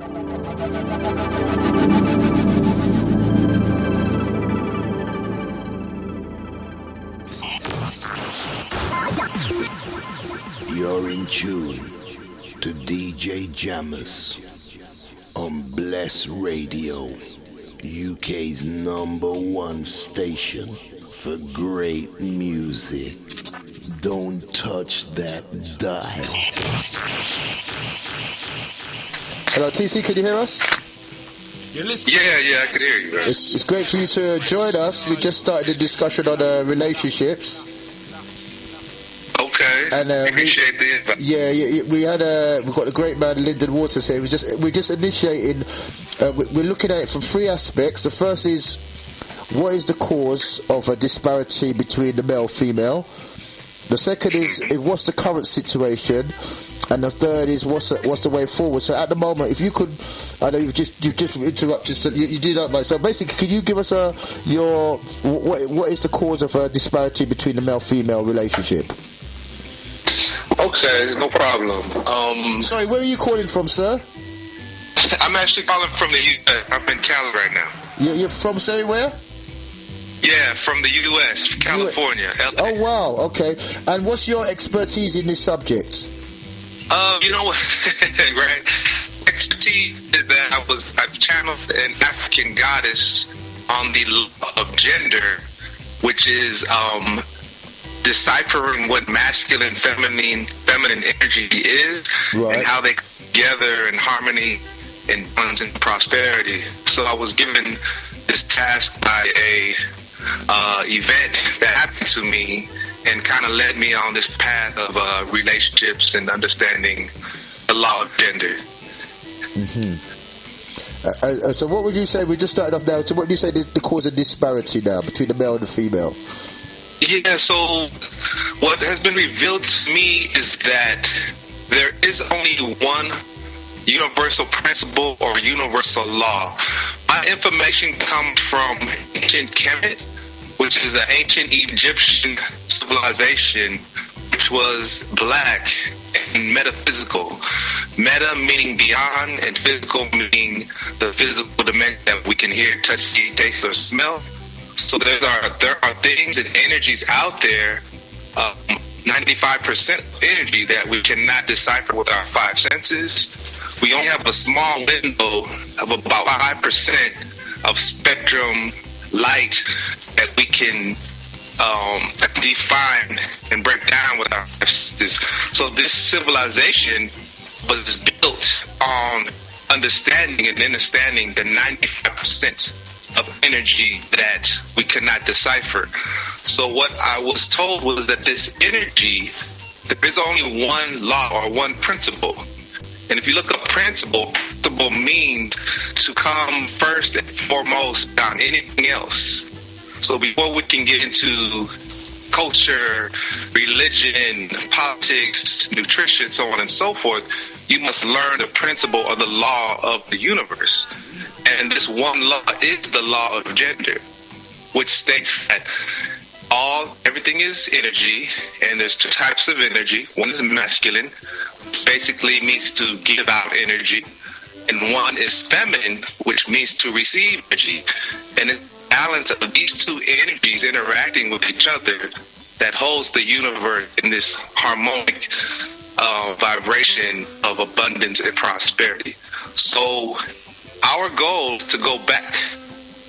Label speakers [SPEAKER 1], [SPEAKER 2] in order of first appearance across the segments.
[SPEAKER 1] You're in tune to DJ Jammers on Bless Radio, UK's #1 station for great music. Don't touch that dial.
[SPEAKER 2] Hello, TC, can you hear us?
[SPEAKER 3] Yeah, I can hear you, man.
[SPEAKER 2] It's great for you to join us. We just started the discussion on relationships.
[SPEAKER 3] Okay,
[SPEAKER 2] And
[SPEAKER 3] appreciate the invite.
[SPEAKER 2] we've got the great man Lyndon Waters here. We're just initiating. We're looking at it from three aspects. The first is, what is the cause of a disparity between the male female? The second is, what's the current situation? And the third is, what's the way forward? So at the moment, if you could, I know you've just interrupted. So you did that, mate. So basically, can you give us what is the cause of a disparity between the male-female relationship?
[SPEAKER 3] Okay, no problem.
[SPEAKER 2] Sorry, where are you calling from, sir?
[SPEAKER 3] I'm actually calling from the U.S. I'm in Cali right now.
[SPEAKER 2] You're from, say, where?
[SPEAKER 3] Yeah, from the U.S., California. LA.
[SPEAKER 2] Oh, wow, okay. And what's your expertise in this subject?
[SPEAKER 3] You know what, right? Expertise is that I've channeled an African goddess on the law of gender, which is deciphering what masculine, feminine energy is,
[SPEAKER 2] right,
[SPEAKER 3] and how they come together in harmony and balance and prosperity. So I was given this task by a event that happened to me, and kind of led me on this path of relationships and understanding the law of gender.
[SPEAKER 2] Mm-hmm. So what would you say, we just started off now, so what would you say the cause of disparity now between the male and the female?
[SPEAKER 3] Yeah, so what has been revealed to me is that there is only one universal principle or universal law. My information comes from ancient Kemet, which is an ancient Egyptian civilization, which was black and metaphysical. Meta meaning beyond, and physical meaning the physical dimension that we can hear, touch, see, taste, or smell. So there are things and energies out there, 95% energy that we cannot decipher with our five senses. We only have a small window of about 5% of spectrum light that we can define and break down with our senses. So this civilization was built on understanding the 95% of energy that we could not decipher. So what I was told was that this energy, there is only one law or one principle. And if you look up principle means to come first and foremost on anything else. So before we can get into culture, religion, politics, nutrition, so on and so forth, you must learn the principle or the law of the universe. And this one law is the law of gender, which states that everything is energy, and there's two types of energy. One is masculine, basically means to give out energy, and one is feminine, which means to receive energy. And it's the balance of these two energies interacting with each other that holds the universe in this harmonic vibration of abundance and prosperity. So our goal is to go back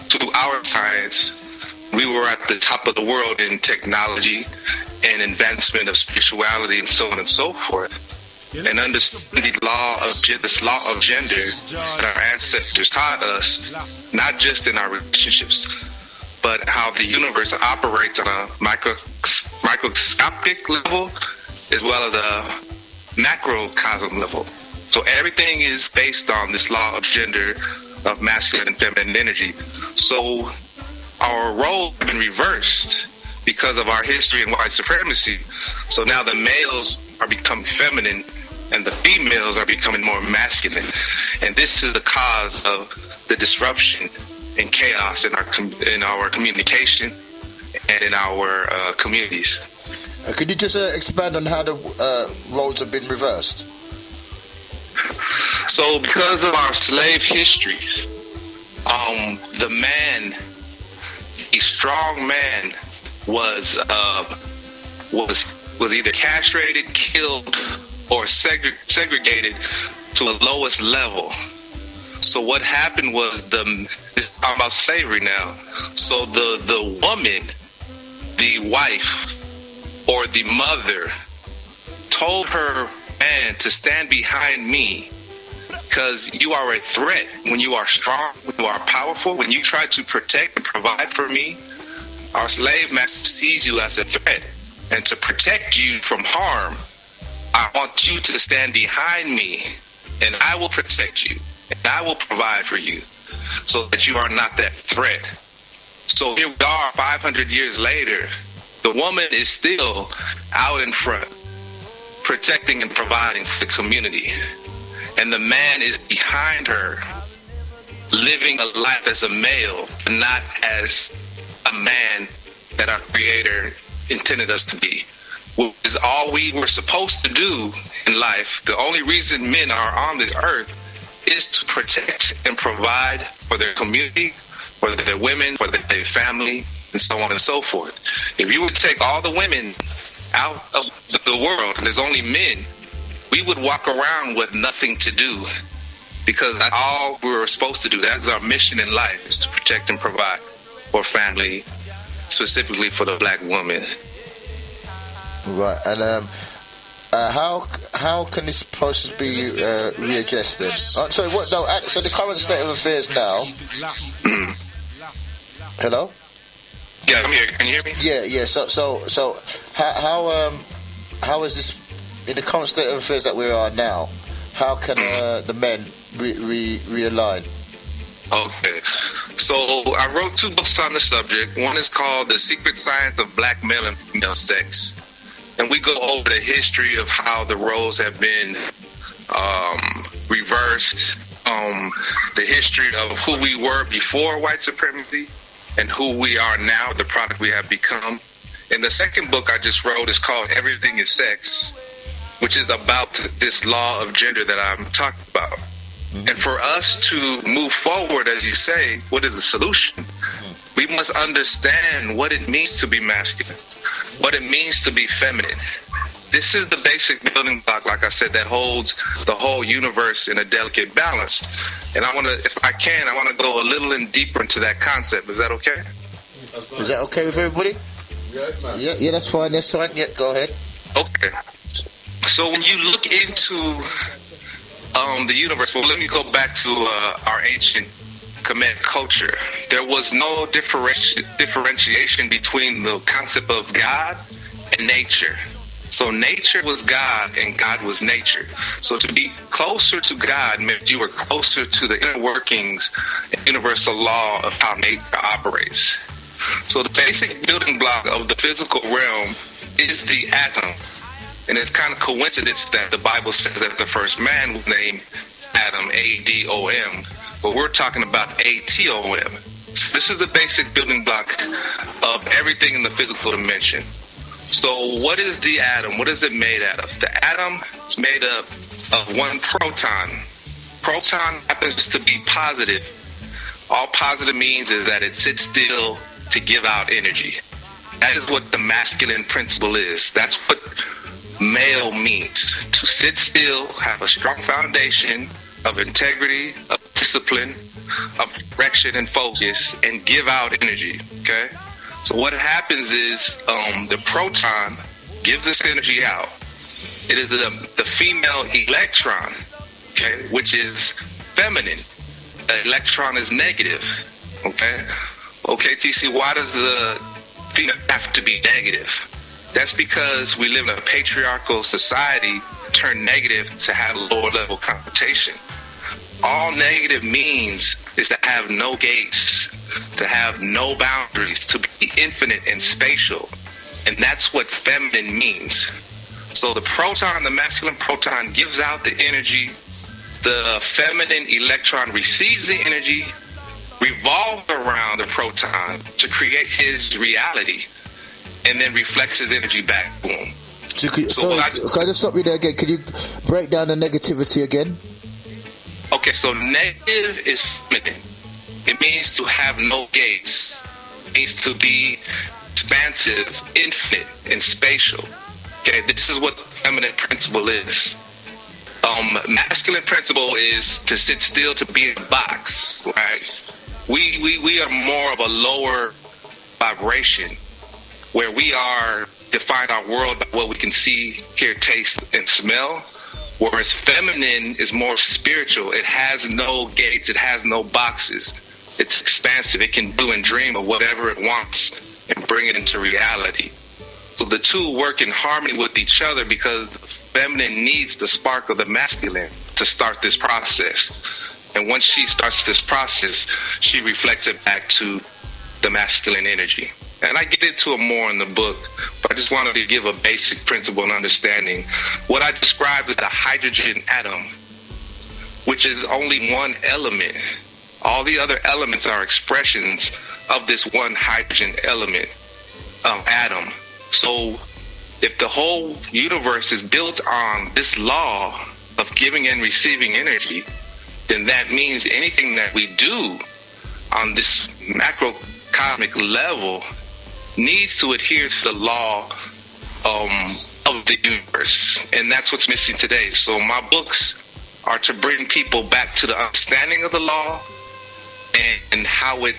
[SPEAKER 3] to our science. We were at the top of the world in technology and advancement of spirituality and so on and so forth, and understand this law of gender that our ancestors taught us, not just in our relationships, but how the universe operates on a microscopic level as well as a macrocosm level. So everything is based on this law of gender, of masculine and feminine energy. So our role has been reversed because of our history and white supremacy. So now the males are becoming feminine and the females are becoming more masculine. And this is the cause of the disruption and chaos in our communication and in our communities.
[SPEAKER 2] Could you just expand on how the roles have been reversed?
[SPEAKER 3] So because of our slave history, the man, a strong man, was either castrated, killed, or segregated to a lowest level. So what happened was it's about slavery now. So the woman, the wife, or the mother told her man to stand behind me because you are a threat. When you are strong, when you are powerful, when you try to protect and provide for me, our slave master sees you as a threat. And to protect you from harm, I want you to stand behind me, and I will protect you, and I will provide for you so that you are not that threat. So here we are 500 years later. The woman is still out in front, protecting and providing for the community. And the man is behind her, living a life as a male, but not as a man that our Creator intended us to be. Which is all we were supposed to do in life. The only reason men are on this earth is to protect and provide for their community, for their women, for their family, and so on and so forth. If you would take all the women out of the world and there's only men, we would walk around with nothing to do, because that's all we were supposed to do. That's our mission in life, is to protect and provide for family, specifically for the black woman.
[SPEAKER 2] Right, and how can this process be readjusted? Sorry, what? No, so the current state of affairs now. Hello.
[SPEAKER 3] Yeah, I'm here. Can you hear me?
[SPEAKER 2] Yeah. So how is this in the current state of affairs that we are now? How can the men realign?
[SPEAKER 3] Okay, so I wrote 2 books on the subject. One is called The Secret Science of Black Male and Female Sex. And we go over the history of how the roles have been reversed, the history of who we were before white supremacy and who we are now, the product we have become. And the second book I just wrote is called Everything is Sex, which is about this law of gender that I'm talking about. And for us to move forward, as you say, what is the solution? We must understand what it means to be masculine, what it means to be feminine. This is the basic building block, like I said, that holds the whole universe in a delicate balance. And I want to, if I can, I want to go a little deeper into that concept. Is that okay?
[SPEAKER 2] Is that okay with everybody? Yeah, that's fine. That's fine. Yeah, go ahead.
[SPEAKER 3] Okay. So when you look into the universe, well, let me go back to our ancient Kemet culture. There was no differentiation between the concept of God and nature. So nature was God and God was nature. So to be closer to God meant you were closer to the inner workings and universal law of how nature operates. So the basic building block of the physical realm is the atom. And it's kind of coincidence that the Bible says that the first man was named Adam, A-D-O-M. But we're talking about A-T-O-M. So this is the basic building block of everything in the physical dimension. So what is the atom? What is it made out of? The atom is made up of one proton. Proton happens to be positive. All positive means is that it sits still to give out energy. That is what the masculine principle is. That's what male means. To sit still, have a strong foundation of integrity, of discipline, of direction and focus, and give out energy. Okay? So what happens is the proton gives this energy out. It is the female electron, okay, which is feminine. The electron is negative. Okay? Okay, TC, why does the female have to be negative? That's because we live in a patriarchal society, turn negative to have lower level connotation. All negative means is to have no gates, to have no boundaries, to be infinite and spatial. And that's what feminine means. So the proton, the masculine proton, gives out the energy. The feminine electron receives the energy, revolves around the proton to create his reality, and then reflects his energy back to him.
[SPEAKER 2] Can I just stop you there again? Could you break down the negativity again?
[SPEAKER 3] Okay, so negative is feminine. It means to have no gates. It means to be expansive, infinite, and spatial. Okay, this is what the feminine principle is. Masculine principle is to sit still, to be in a box, right? We are more of a lower vibration, where we are define our world by what we can see, hear, taste, and smell. Whereas feminine is more spiritual. It has no gates. It has no boxes. It's expansive. It can do and dream of whatever it wants and bring it into reality. So the two work in harmony with each other because the feminine needs the spark of the masculine to start this process. And once she starts this process, she reflects it back to the masculine energy. And I get into it more in the book, but I just wanted to give a basic principle and understanding. What I described as the hydrogen atom, which is only one element. All the other elements are expressions of this one hydrogen element, atom. So if the whole universe is built on this law of giving and receiving energy, then that means anything that we do on this macrocosmic level needs to adhere to the law of the universe. And that's what's missing today. So my books are to bring people back to the understanding of the law and how it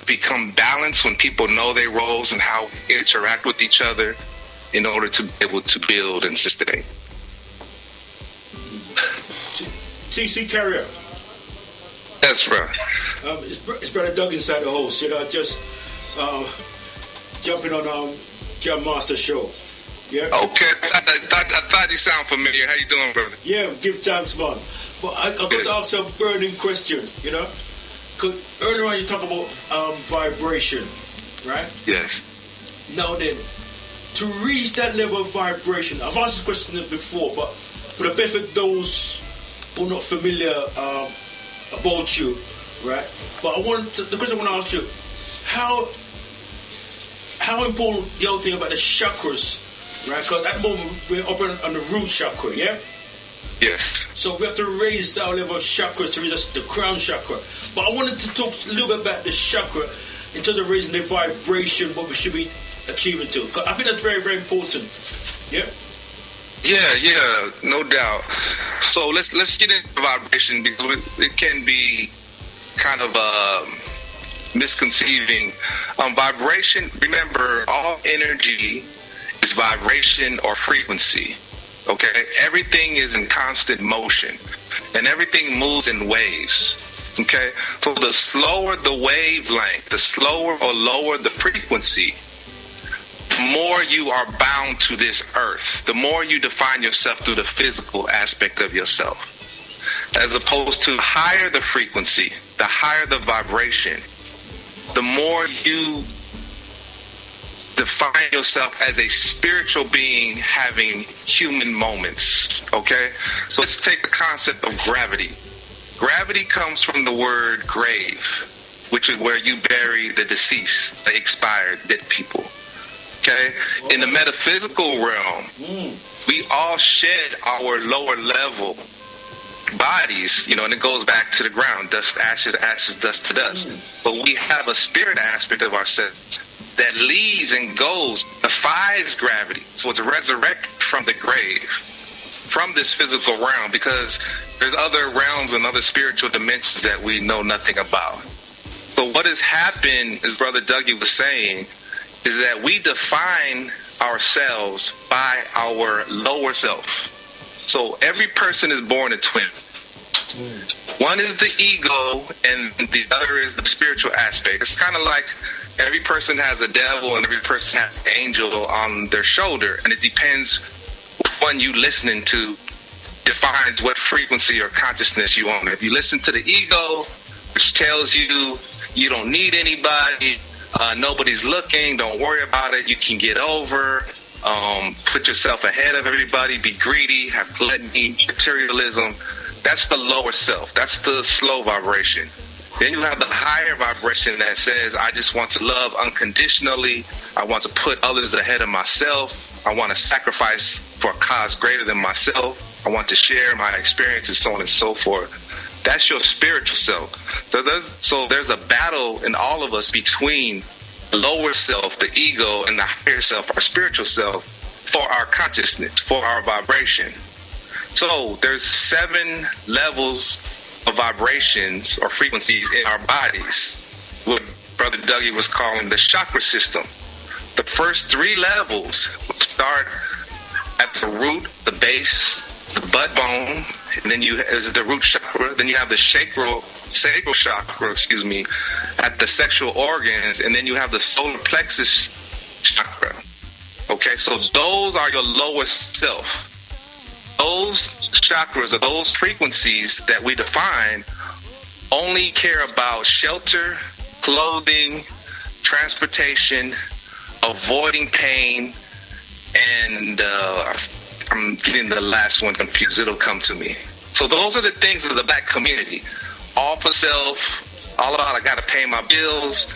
[SPEAKER 3] become balanced when people know their roles and how we interact with each other in order to be able to build and sustain.
[SPEAKER 4] TC Carrier.
[SPEAKER 3] That's right.
[SPEAKER 4] It's Brother Doug inside the host. Just jumping on Jam Master show. Yeah.
[SPEAKER 3] Okay. I thought you sound familiar. How you doing, brother?
[SPEAKER 4] Yeah. Give thanks, man. But I'm going to ask a burning question. Because earlier on you talk about vibration, right?
[SPEAKER 3] Yes.
[SPEAKER 4] Now then, to reach that level of vibration, I've asked this question before, but for the benefit of those who are not familiar about you, right? But the question I want to ask you, how important the whole thing about the chakras, right? Because at the moment we're operating on the root chakra, yeah?
[SPEAKER 3] Yes.
[SPEAKER 4] So we have to raise our level of chakras to reach the crown chakra. But I wanted to talk a little bit about the chakra in terms of raising the vibration, what we should be achieving to. Because I think that's very, very important. Yeah?
[SPEAKER 3] Yeah, no doubt. So let's get into vibration because it can be kind of misconceiving. Vibration, remember, all energy is vibration or frequency. Okay, everything is in constant motion, and everything moves in waves. Okay, so the slower the wavelength, the slower or lower the frequency, the more you are bound to this earth, the more you define yourself through the physical aspect of yourself. As opposed to the higher the frequency, the higher the vibration, the more you define yourself as a spiritual being having human moments, okay? So let's take the concept of gravity. Gravity comes from the word grave, which is where you bury the deceased, the expired, dead people, okay? In the metaphysical realm, we all shed our lower level bodies, and it goes back to the ground, dust, ashes, ashes, dust to dust. But we have a spirit aspect of ourselves that leaves and goes, defies gravity. So it's resurrected from the grave, from this physical realm, because there's other realms and other spiritual dimensions that we know nothing about. So what has happened, as Brother Dougie was saying, is that we define ourselves by our lower self. So every person is born a twin. One is the ego and the other is the spiritual aspect. It's kind of like every person has a devil and every person has an angel on their shoulder, and it depends which one you listening to defines what frequency or consciousness you own. If you listen to the ego, which tells you you don't need anybody, nobody's looking, don't worry about it, you can get over, put yourself ahead of everybody, be greedy, have gluttony, materialism, that's the lower self. That's the slow vibration. Then you have the higher vibration that says, I just want to love unconditionally. I want to put others ahead of myself. I want to sacrifice for a cause greater than myself. I want to share my experiences, so on and so forth. That's your spiritual self. So there's a battle in all of us between the lower self, the ego, and the higher self, our spiritual self, for our consciousness, for our vibration. So there's 7 levels of vibrations or frequencies in our bodies, what Brother Dougie was calling the chakra system. The first 3 levels start at the root, the base, the butt bone, and then is the root chakra. Then you have the sacral chakra, at the sexual organs, and then you have the solar plexus chakra. Okay, so those are your lowest self. Those chakras or those frequencies that we define only care about shelter, clothing, transportation, avoiding pain, and I'm getting the last one confused. It'll come to me. So those are the things of the black community. All for self, all about I gotta pay my bills,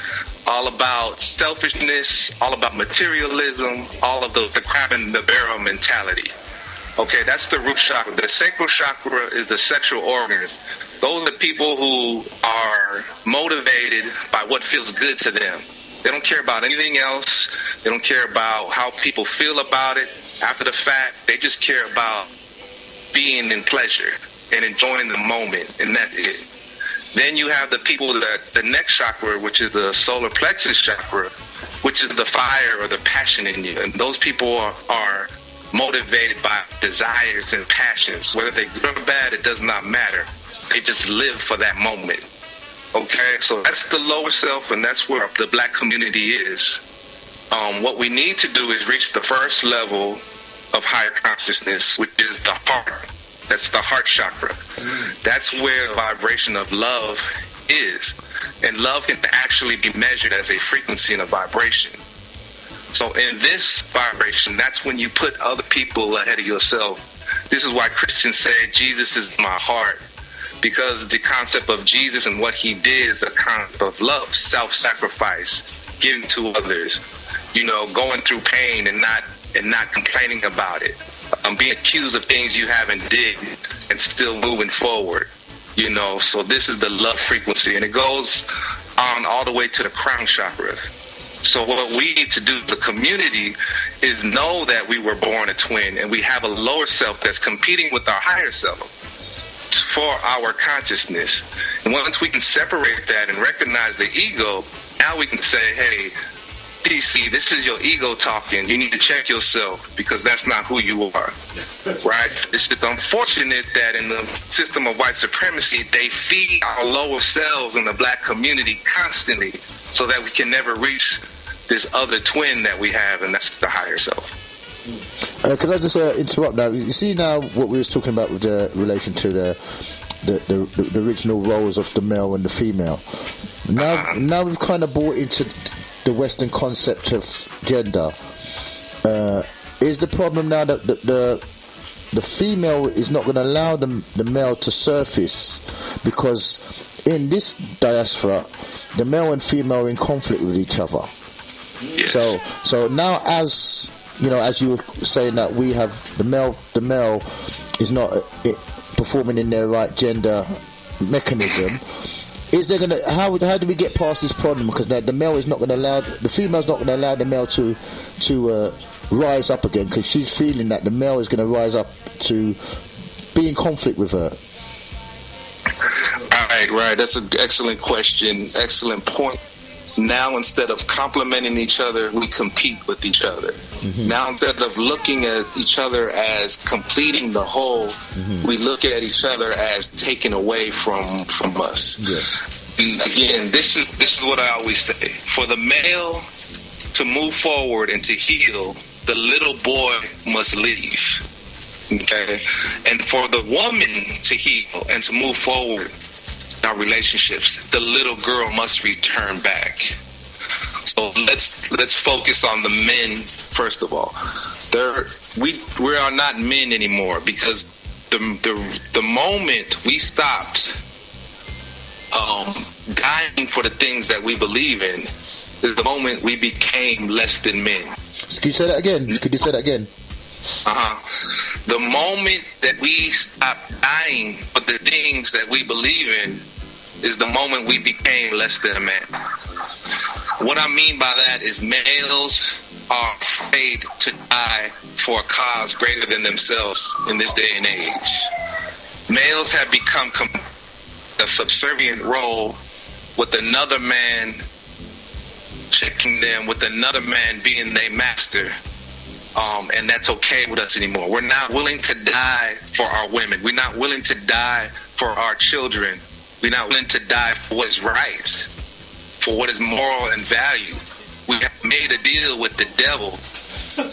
[SPEAKER 3] all about selfishness, all about materialism, all of the crab in the barrel mentality. Okay, that's the root chakra. The sacral chakra is the sexual organs. Those are people who are motivated by what feels good to them. They don't care about anything else. They don't care about how people feel about it after the fact. They just care about being in pleasure and enjoying the moment, and that's it. Then you have the people that the next chakra, which is the solar plexus chakra, which is the fire or the passion in you. And those people are motivated by desires and passions. Whether they're good or bad, it does not matter. They just live for that moment. Okay, so that's the lower self, and that's where the black community is. What we need to do is reach the first level of higher consciousness, which is the heart. That's the heart chakra. That's where the vibration of love is. And love can actually be measured as a frequency and a vibration. So in this vibration, that's when you put other people ahead of yourself. This is why Christians say Jesus is my heart, because the concept of Jesus and what he did is the concept of love, self-sacrifice, giving to others, going through pain and not complaining about it, being accused of things you haven't did and still moving forward, So this is the love frequency, and it goes on all the way to the crown chakra. So what we need to do as a community is know that we were born a twin, and we have a lower self that's competing with our higher self for our consciousness. And once we can separate that and recognize the ego, now we can say, hey, DC, this is your ego talking. You need to check yourself, because that's not who you are, right? It's just unfortunate that in the system of white supremacy, they feed our lower selves in the black community constantly so that we can never reach this other twin that we have, and that's the higher self.
[SPEAKER 2] Can I just interrupt now? You see now what we was talking about with the relation to the original roles of the male and the female. Now we've kind of brought into the Western concept of gender. Is the problem now that the female is not going to allow the male to surface, because in this diaspora, the male and female are in conflict with each other.
[SPEAKER 3] Yes.
[SPEAKER 2] So now, as you know, as you were saying that we have the male is not performing in their right gender mechanism. Is there gonna how do we get past this problem? Because now the male is not going to allow the female's not going to allow the male to rise up again, because she's feeling that the male is going to rise up to be in conflict with her.
[SPEAKER 3] Right. That's an excellent question. Excellent point. Now, instead of complementing each other, we compete with each other. Mm-hmm. Now, instead of looking at each other as completing the whole, we look at each other as taking away from us.
[SPEAKER 2] Yes.
[SPEAKER 3] And again, this is what I always say. For the male to move forward and to heal, the little boy must leave. Okay? And for the woman to heal and to move forward in our relationships, the little girl must return back. So let's focus on the men first of all. We are not men anymore, because the moment we stopped dying for the things that we believe in is the moment we became less than men.
[SPEAKER 2] Could you say that again?
[SPEAKER 3] The moment that we stop dying for the things that we believe in is the moment we became less than a man. What I mean by that is males are afraid to die for a cause greater than themselves in this day and age. Males have become a subservient role with another man checking them, with another man being their master. And that's okay with us anymore. We're not willing to die for our women. We're not willing to die for our children. We're not willing to die for what's right, for what is moral and value. We have made a deal with the devil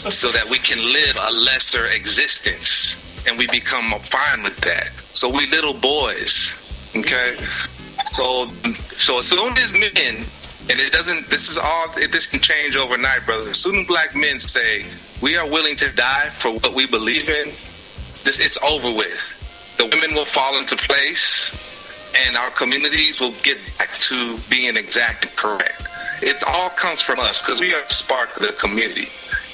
[SPEAKER 3] so that we can live a lesser existence, and we become fine with that. So we little boys, okay? So as soon as men, and this can change overnight, brothers. As soon as black men say, we are willing to die for what we believe in, it's over with. The women will fall into place, and our communities will get back to being exactly correct. It all comes from us because we are the spark of the community.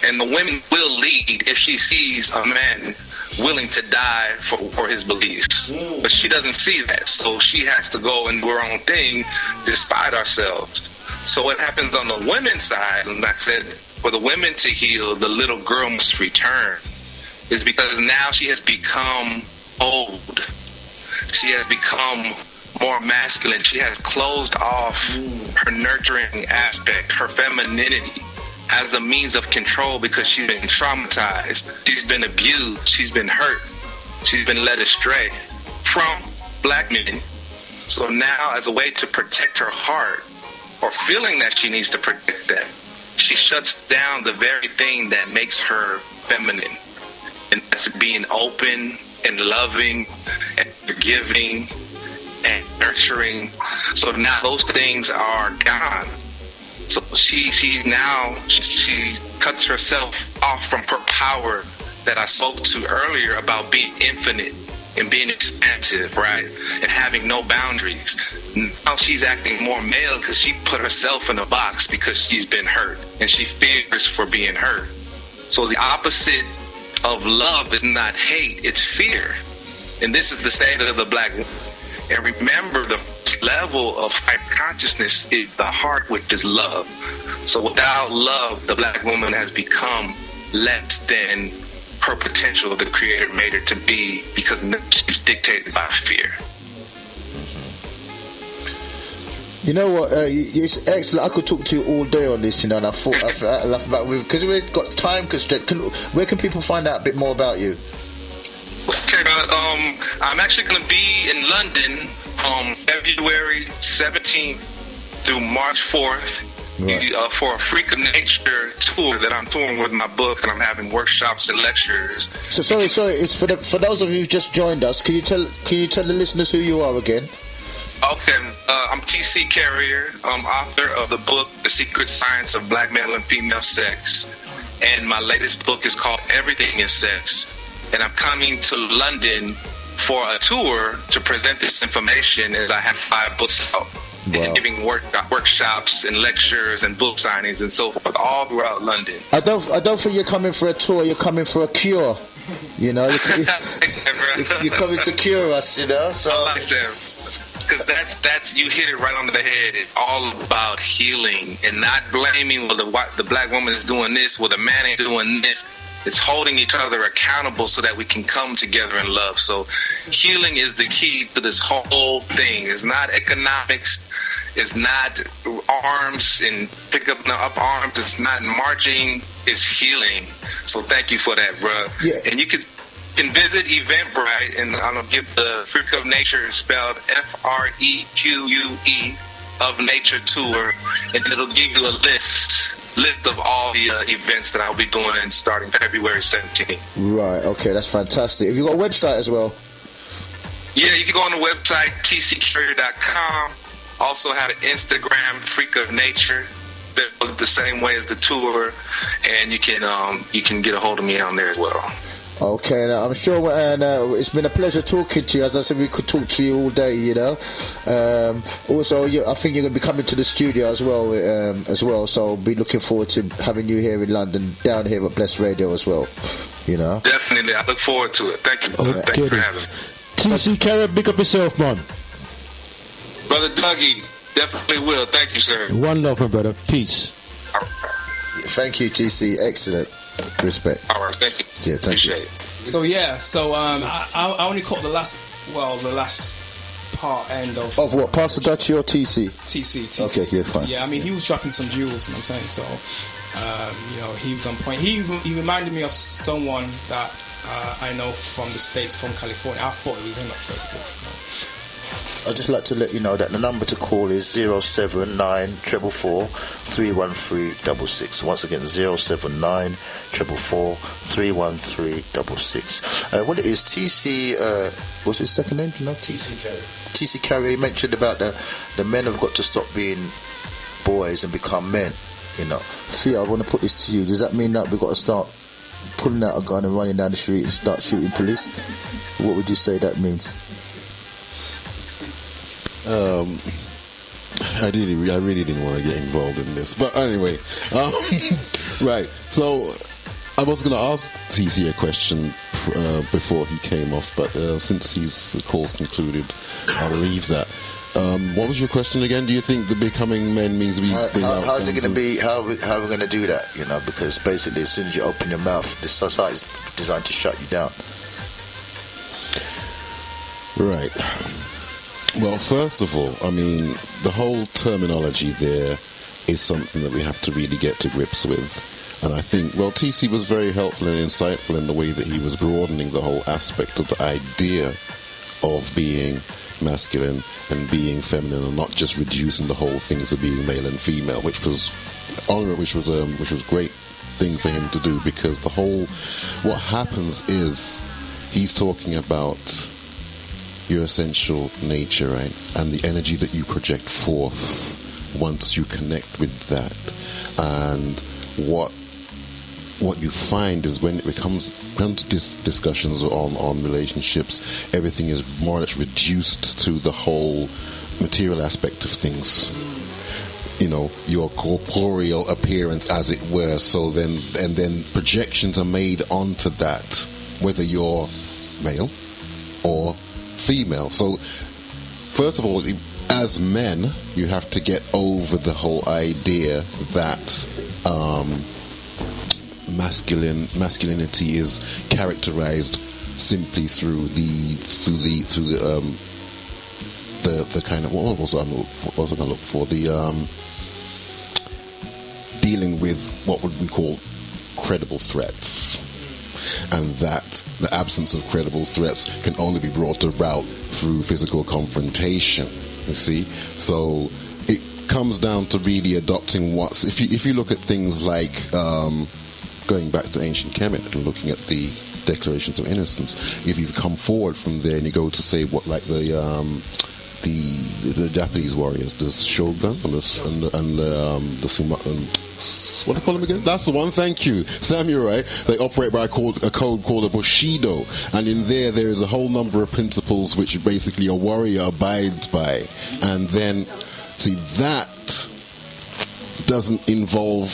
[SPEAKER 3] And the women will lead if she sees a man willing to die for his beliefs. But she doesn't see that, so she has to go and do her own thing despite ourselves. So what happens on the women's side, and I said, for the women to heal, the little girl must return, is because now she has become old. She has become more masculine. She has closed off her nurturing aspect, her femininity, as a means of control because she's been traumatized. She's been abused. She's been hurt. She's been led astray from black men. So now, as a way to protect her heart, or feeling that she needs to protect that, she shuts down the very thing that makes her feminine. And that's being open and loving and forgiving and nurturing. So now those things are gone. So she cuts herself off from her power that I spoke to earlier about being infinite and being expansive, right? And having no boundaries. Now she's acting more male because she put herself in a box because she's been hurt and she fears for being hurt. So the opposite of love is not hate, it's fear. And this is the state of the black woman. And remember, the level of high consciousness is the heart, which is love. So without love, the black woman has become less than her potential the Creator made her to be because she's dictated by fear.
[SPEAKER 2] You know what? It's excellent. I could talk to you all day on this, you know, and I laugh about it because we've got time constraints. Where can people find out a bit more about you?
[SPEAKER 3] Okay, I'm actually going to be in London February 17th through March 4th. Right. For a Freak of Nature tour that I'm touring with my book, and I'm having workshops and lectures. So
[SPEAKER 2] sorry. It's for those of you who just joined us. Can you tell the listeners who you are again?
[SPEAKER 3] Okay, I'm T.C. Carrier, author of the book The Secret Science of Black Male and Female Sex, and my latest book is called Everything is Sex. And I'm coming to London for a tour to present this information as I have 5 books out. Wow. And giving workshops and lectures and book signings and so forth all throughout London. I don't think you're coming for a tour. You're coming for a cure. You know, you're coming to cure us. You know, so I like that because that's you hit it right on the head. It's all about healing and not blaming. Well, the black woman is doing this. Well, the man ain't doing this. It's holding each other accountable so that we can come together in love. So healing is the key to this whole thing. It's not economics. It's not arms and pick up arms. It's not marching. It's healing. So thank you for that, bro. Yeah. And you can visit Eventbrite, and I'm going to give the Freak of Nature spelled FREQUE of Nature Tour, and it'll give you a list of all the events that I'll be doing starting February 17th. Right,
[SPEAKER 2] okay, that's fantastic. Have you got a website as well?
[SPEAKER 3] Yeah, you can go on the website, tccarrier.com. Also have an Instagram, Freak of Nature, the same way as the tour, and you can get a hold of me on there as well.
[SPEAKER 2] Okay, I'm sure, and it's been a pleasure talking to you. As I said, we could talk to you all day, you know. Also, I think you're going to be coming to the studio as well. So I'll be looking forward to having you here in London, down here at Bless Radio as well. You know.
[SPEAKER 3] Definitely, I look forward to it. Thank you. Thank you for having me.
[SPEAKER 5] TC Carey, big up yourself, man.
[SPEAKER 3] Brother Dougie, definitely will. Thank you, sir.
[SPEAKER 5] One love, my brother. Peace.
[SPEAKER 3] All right.
[SPEAKER 2] Thank you, TC. Excellent. Respect.
[SPEAKER 3] All right, thank you.
[SPEAKER 2] Yeah, thank
[SPEAKER 3] Appreciate
[SPEAKER 2] you.
[SPEAKER 3] it.
[SPEAKER 6] So I only caught the last part end of
[SPEAKER 2] what, Pastor Dutchy or TC?
[SPEAKER 6] TC.
[SPEAKER 2] Okay, yeah, fine.
[SPEAKER 6] Yeah, I mean, he was dropping some jewels, you know what I'm saying? So, he was on point. He reminded me of someone that I know from the States, from California. I thought it was him at Facebook.
[SPEAKER 2] I'd just like to let you know that the number to call is 079-443-136. Once again, 079-443-136. What it is, TC, what's his second name? No, TC Carey. TC Carey, he mentioned about the men have got to stop being boys and become men, you know. See, I want to put this to you. Does that mean that we've got to start pulling out a gun and running down the street and start shooting police? What would you say that means?
[SPEAKER 7] I really didn't want to get involved in this, but anyway, right. So I was going to ask TC a question before he came off, but since the call's concluded, I'll leave that. What was your question again? Do you think the becoming men means we? How is it going to be? How are we going to do that? You know, because basically, as soon as you open your mouth, this society is designed to shut you down. Right. Well, first of all, I mean, the whole terminology there is something that we have to really get to grips with. And I think, well, TC was very helpful and insightful in the way that he was broadening the whole aspect of the idea of being masculine and being feminine, and not just reducing the whole thing to being male and female, which was great thing for him to do, because what happens is he's talking about your essential nature, right? And the energy that you project forth once you connect with that. And what you find is when it comes to discussions on relationships, everything is more or less reduced to the whole material aspect of things. You know, your corporeal appearance, as it were. So then projections are made onto that, whether you're male or female. So first of all, as men, you have to get over the whole idea that masculinity is characterized simply through the kind of, what was I going to look for, dealing with what would we call credible threats. And that the absence of credible threats can only be brought about through physical confrontation. You see, so it comes down to really adopting if you look at things like going back to ancient Kemet and looking at the Declarations of Innocence. If you come forward from there and you go to say what, like the Japanese warriors, the Shogun and the Sumatran. What do you call them again? That's the one, thank you. Samurai, they operate by a code called a Bushido. And in there is a whole number of principles which basically a warrior abides by. And then, see, that doesn't involve...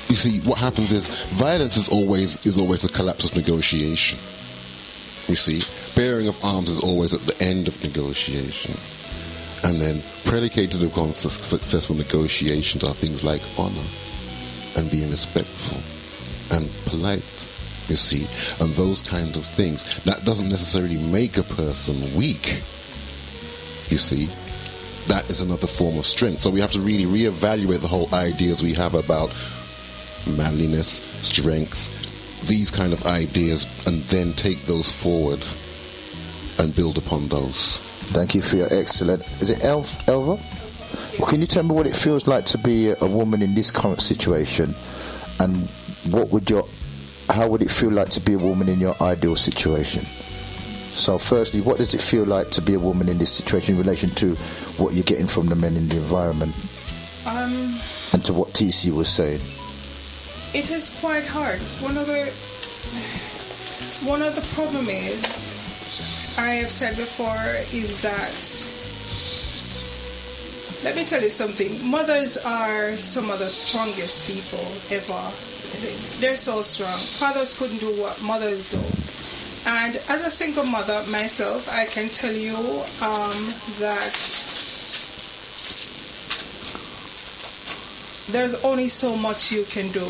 [SPEAKER 7] You see, what happens is, violence is always a collapse of negotiation. You see, bearing of arms is always at the end of negotiation. And then predicated upon successful negotiations are things like honor and being respectful and polite, you see, and those kinds of things. That doesn't necessarily make a person weak, you see. That is another form of strength. So we have to really reevaluate the whole ideas we have about manliness, strength, these kind of ideas, and then take those forward and build upon those. Thank you for your excellent... Is it Elva? Well, can you tell me what it feels like to be a woman in this current situation? And how would it feel like to be a woman in your ideal situation? So firstly, what does it feel like to be a woman in this situation in relation to what you're getting from the men in the environment? And to what TC was saying?
[SPEAKER 8] It is quite hard. One of the problem is, I have said before, is that, let me tell you something, mothers are some of the strongest people ever they're so strong. Fathers couldn't do what mothers do. And as a single mother myself, I can tell you that there's only so much you can do.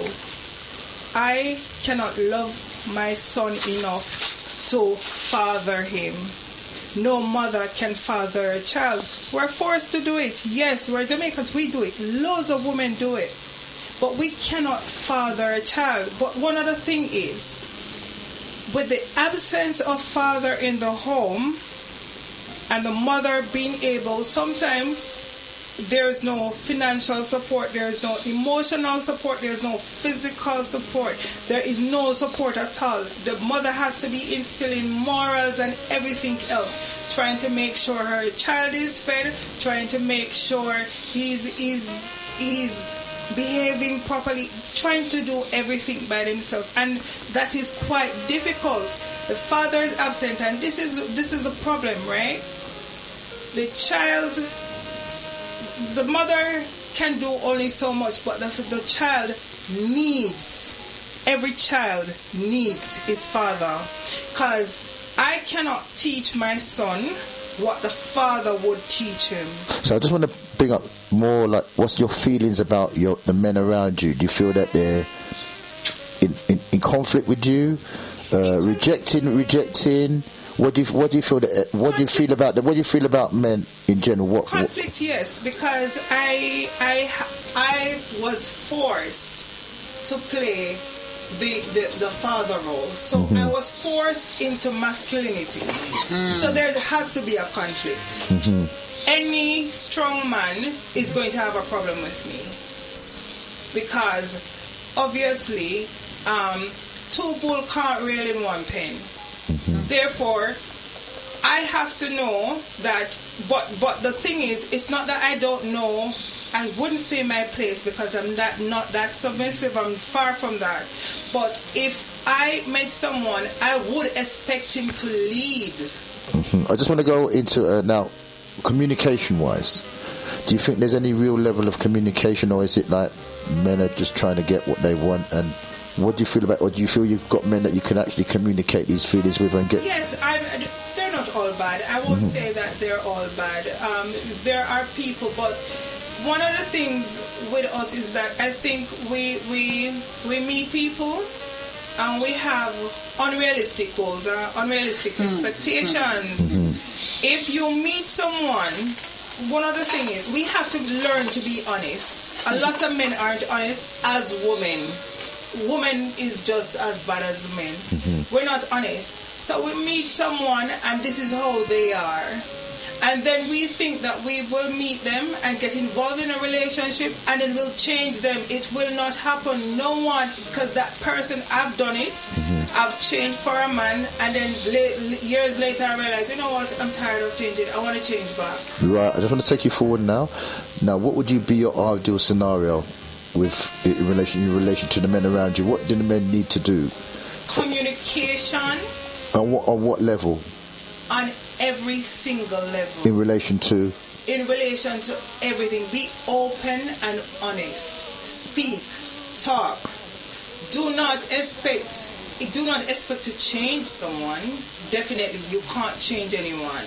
[SPEAKER 8] I cannot love my son enough to father him. No mother can father a child. We're forced to do it. Yes, we're Jamaicans, we do it. Loads of women do it. But we cannot father a child. But one other thing is, with the absence of father in the home and the mother being able, sometimes there's no financial support, there's no emotional support, there's no physical support, there is no support at all. The mother has to be instilling morals and everything else, trying to make sure her child is fed, trying to make sure he's behaving properly, trying to do everything by themselves, and that is quite difficult. The father is absent, and this is a problem, right? The mother can do only so much, but the child needs, every child needs his father, because I cannot teach my son what the father would teach him.
[SPEAKER 2] So I just want to bring up more, like, what's your feelings about the men around you? Do you feel that they're in conflict with you, rejecting? What do you feel that? What do you feel about that? What do you feel about men in general?
[SPEAKER 8] Conflict, yes, because I was forced to play the father role, so I was forced into masculinity. So there has to be a conflict. Any strong man is going to have a problem with me, because obviously two bulls can't reel in one pen. Therefore, I have to know that, but the thing is, it's not that I don't know. I wouldn't say my place, because I'm not that submissive. I'm far from that. But if I met someone, I would expect him to lead.
[SPEAKER 2] I just want to go into now, communication-wise. Do you think there's any real level of communication, or is it like men are just trying to get what they want? And what do you feel about, or do you feel you've got men that you can actually communicate these feelings with and get?
[SPEAKER 8] Yes, they're not all bad. I won't say that they're all bad. There are people, but one of the things with us is that I think we meet people and we have unrealistic goals, unrealistic expectations. If you meet someone, one other thing is we have to learn to be honest. A lot of men aren't honest as women. Women is just as bad as men. We're not honest. So we meet someone and this is how they are. And then we think that we will meet them and get involved in a relationship and then we'll change them. It will not happen. No one, because that person, I've done it. I've changed for a man, and then years later I realized, you know what, I'm tired of changing. I want to change back.
[SPEAKER 2] Right, I just want to take you forward now. Now, what would you be your ideal scenario with in relation to the men around you? What do the men need to do?
[SPEAKER 8] Communication.
[SPEAKER 2] On what level?
[SPEAKER 8] On every single level.
[SPEAKER 2] In relation to?
[SPEAKER 8] In relation to everything. Be open and honest. Speak. Talk. Do not expect to change someone. Definitely, you can't change anyone.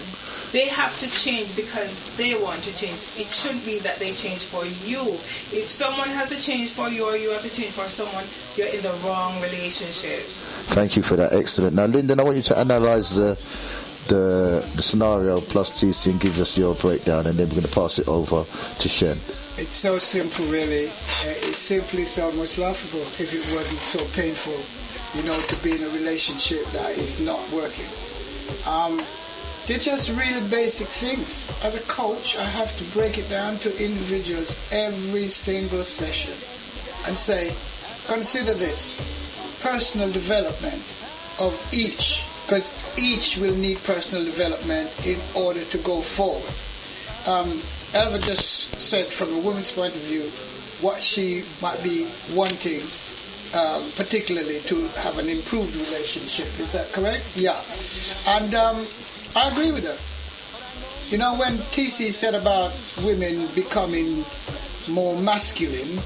[SPEAKER 8] They have to change because they want to change. It shouldn't be that they change for you. If someone has to change for you or you have to change for someone, you're in the wrong relationship.
[SPEAKER 2] Thank you for that. Excellent. Now, Lyndon, I want you to analyse the scenario plus TC and give us your breakdown, and then we're going to pass it over to Shen.
[SPEAKER 9] It's so simple, really. It's simply so much laughable if it wasn't so painful, to be in a relationship that is not working. They're just really basic things. As a coach, I have to break it down to individuals every single session and say, consider this, personal development of each, because each will need personal development in order to go forward. Elva just said from a woman's point of view what she might be wanting, particularly to have an improved relationship. Is that correct? Yeah. And I agree with her. When TC said about women becoming more masculine,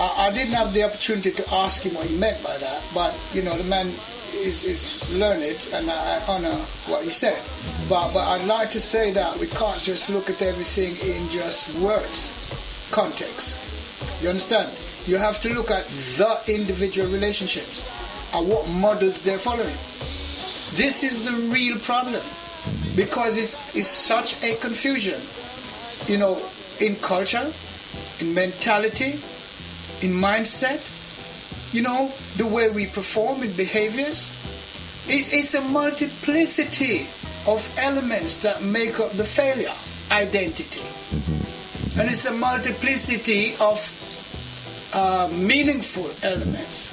[SPEAKER 9] I didn't have the opportunity to ask him what he meant by that, but the man is learned, and I honor what he said. But I'd like to say that we can't just look at everything in just words, context. You understand? You have to look at the individual relationships and what models they're following. This is the real problem, because it's such a confusion, in culture, in mentality, in mindset, the way we perform in behaviors. It's a multiplicity of elements that make up the failure identity. And it's a multiplicity of meaningful elements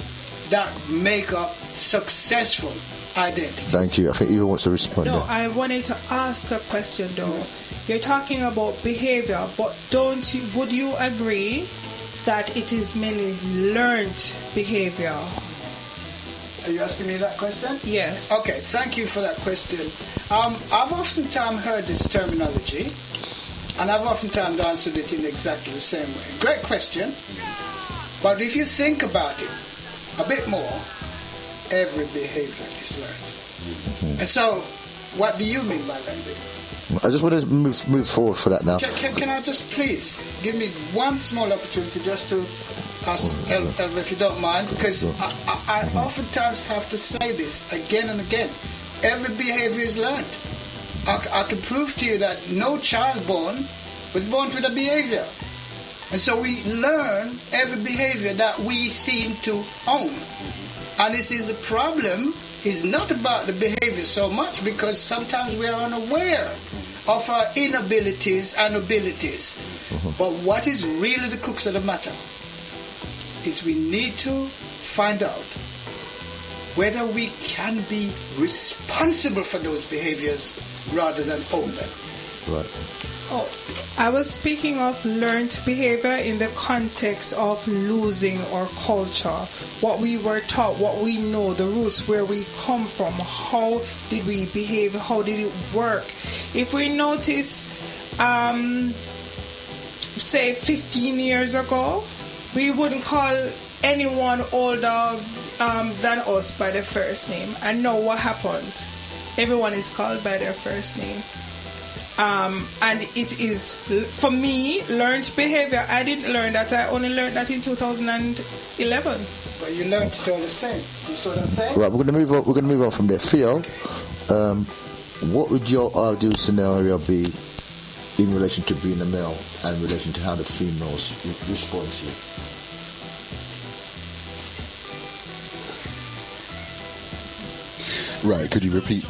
[SPEAKER 9] that make up successful identity.
[SPEAKER 2] Thank you. I think Eva wants to respond.
[SPEAKER 8] No,
[SPEAKER 2] now.
[SPEAKER 8] I wanted to ask a question though. You're talking about behavior, but would you agree that it is mainly learned behavior?
[SPEAKER 9] Are you asking me that question?
[SPEAKER 8] Yes.
[SPEAKER 9] Okay, thank you for that question. I've oftentimes heard this terminology, and I've oftentimes answered it in exactly the same way. Great question. But if you think about it a bit more, every behavior is learned. And so, what do you mean by learning?
[SPEAKER 2] I just want to move forward for that now.
[SPEAKER 9] Can I just please give me one small opportunity just to ask Elva, if you don't mind, because I oftentimes have to say this again and again. Every behavior is learned. I can prove to you that no child born was born with a behavior. And so we learn every behavior that we seem to own. And this is the problem, is not about the behavior so much, because sometimes we are unaware of our inabilities and abilities. But what is really the crux of the matter is we need to find out whether we can be responsible for those behaviors rather than own them.
[SPEAKER 2] Right.
[SPEAKER 8] Oh, I was speaking of learned behavior in the context of losing our culture, what we were taught, what we know, the roots, where we come from, how did we behave, how did it work. If we notice, say 15 years ago, we wouldn't call anyone older than us by their first name. And now what happens? Everyone is called by their first name. And it is, for me, learned behavior. I didn't learn that. I only learned that in 2011.
[SPEAKER 9] But you learned it all the same. You see what I'm saying?
[SPEAKER 2] Right, we're going to move on. We're going to move on from there. Theo, what would your ideal scenario be in relation to being a male and in relation to how the females respond to you?
[SPEAKER 7] Right, could you repeat?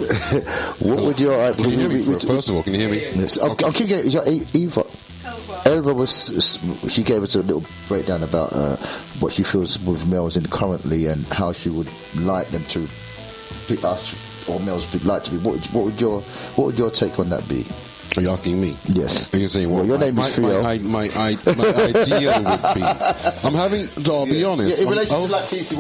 [SPEAKER 2] What would your...
[SPEAKER 7] Can you hear me? First of all, can you hear me?
[SPEAKER 2] Yes. I'll keep getting... Is your Eva? Elva was... She gave us a little breakdown about what she feels with males in currently and how she would like them to be us, or males would like to be. What would your take on that be?
[SPEAKER 7] Are you asking me?
[SPEAKER 2] Yes.
[SPEAKER 7] Are you saying what?
[SPEAKER 2] Well, your name is Theo.
[SPEAKER 7] My ideal would be. I'm having. I'll be honest.
[SPEAKER 2] Yeah, in relation to like TC,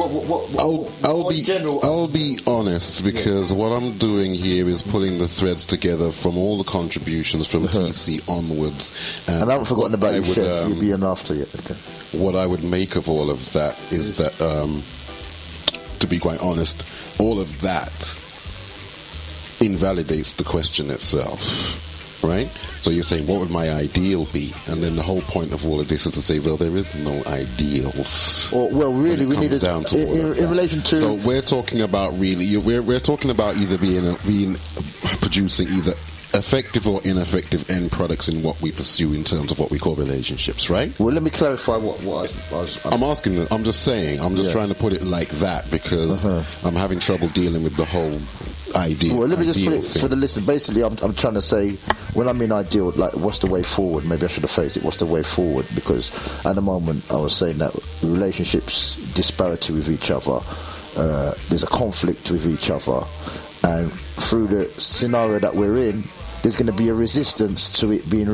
[SPEAKER 7] I'll be honest, because what I'm doing here is pulling the threads together from all the contributions from TC onwards.
[SPEAKER 2] And I haven't forgotten about your sheds. You'll be on after yet. Okay.
[SPEAKER 7] What I would make of all of that is that, to be quite honest, all of that invalidates the question itself. Right? So you're saying, what would my ideal be? And then the whole point of all of this is to say, well, there is no ideals.
[SPEAKER 2] Well, really, we need
[SPEAKER 7] down to in relation to. So we're talking about we're talking about either being producing either effective or ineffective end products in what we pursue in terms of what we call relationships, right?
[SPEAKER 2] Well, let me clarify what
[SPEAKER 7] I'm asking. I'm just saying. I'm just trying to put it like that because I'm having trouble dealing with the whole idea.
[SPEAKER 2] Well, let me just put it for the listener. Basically, I'm trying to say, when I mean ideal, like, what's the way forward? Maybe I should have phrased it, what's the way forward? Because at the moment, I was saying that relationships disparity with each other, there's a conflict with each other, and through the scenario that we're in, there's going to be a resistance to it being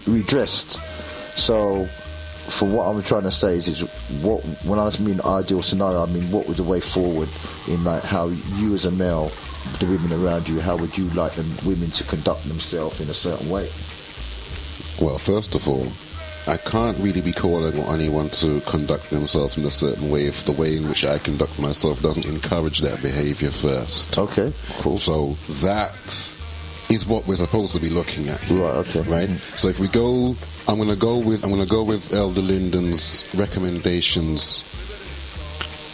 [SPEAKER 2] redressed. So, for what I'm trying to say is when I mean ideal scenario, I mean what would the way forward in like how you as a male, the women around you, how would you like them women to conduct themselves in a certain way?
[SPEAKER 7] Well, first of all, I can't really be calling on anyone to conduct themselves in a certain way if the way in which I conduct myself doesn't encourage that behavior first.
[SPEAKER 2] Okay, cool.
[SPEAKER 7] So that is what we're supposed to be looking at here.
[SPEAKER 2] Right, okay.
[SPEAKER 7] Right? So if we go, I'm gonna go with Elder Lyndon's recommendations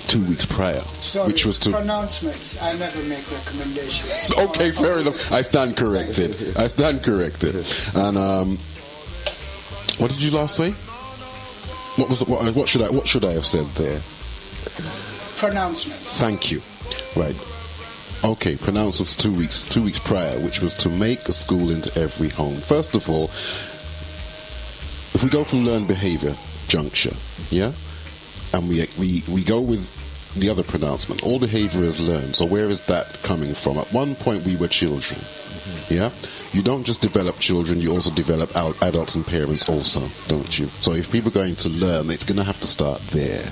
[SPEAKER 7] 2 weeks prior,
[SPEAKER 9] Sorry,
[SPEAKER 7] which was to
[SPEAKER 9] pronouncements. I never make recommendations.
[SPEAKER 7] Okay, fair enough. I stand corrected. And what did you last say? What should I have said there?
[SPEAKER 9] Pronouncements.
[SPEAKER 7] Thank you. Right. Okay, pronouncements 2 weeks prior, which was to make a school into every home. First of all, if we go from learned behavior juncture, yeah, and we go with the other pronouncement, all behavior is learned. So where is that coming from? At one point we were children, yeah. You don't just develop children, you also develop adults and parents also, don't you? So if people are going to learn, it's going to have to start there.